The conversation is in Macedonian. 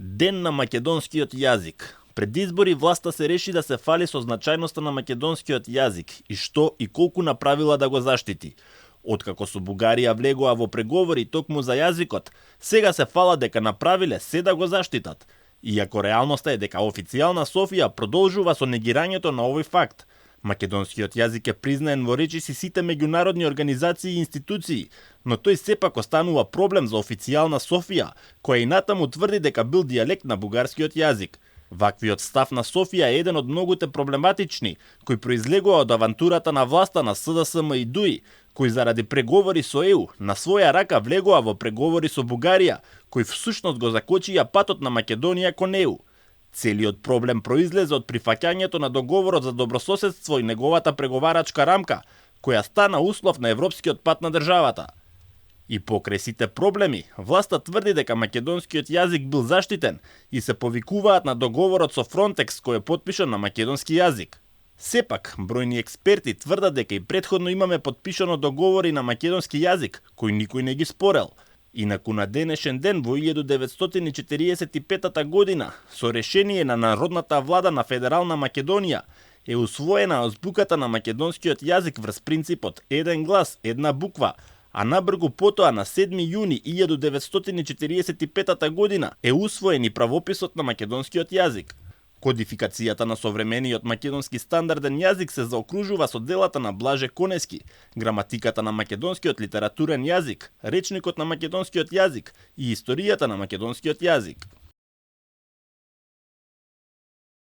Ден на македонскиот јазик. Пред избори власта се реши да се фали со значајноста на македонскиот јазик и што и колку направила да го заштити. Откако со Бугарија влегоа во преговори токму за јазикот, сега се фала дека направиле се да го заштитат. Иако реалноста е дека официјална Софија продолжува со негирањето на овој факт. Македонскиот јазик е признаен во речиси сите меѓународни организации и институции, но тој сепак останува проблем за официјална Софија, која и натаму тврди дека бил дијалект на бугарскиот јазик. Ваквиот став на Софија е еден од многуте проблематични, кои произлегува од авантурата на власта на СДСМ и ДУИ, кој заради преговори со ЕУ на своја рака влегоа во преговори со Бугарија, кои всушност го закочија патот на Македонија кон ЕУ. Целиот проблем произлезе од прифаќањето на договорот за добрососедство и неговата преговарачка рамка, која стана услов на европскиот пат на државата. И покрај сите проблеми, власта тврди дека македонскиот јазик бил заштитен и се повикуваат на договорот со Фронтекс кој е потпишан на македонски јазик. Сепак, бројни експерти тврдат дека и претходно имаме потпишано договори на македонски јазик, кои никој не ги спорел. Инаку на денешен ден во 1945 година, со решение на Народната влада на Федерална Македонија, е усвоена азбуката на македонскиот јазик врз принципот еден глас, една буква, а набргу потоа на 7 јуни 1945 година е усвоен и правописот на македонскиот јазик. Кодификацијата на современиот македонски стандарден јазик се заокружува со делата на Блаже Конески, граматиката на македонскиот литературен јазик, речникот на македонскиот јазик и историјата на македонскиот јазик.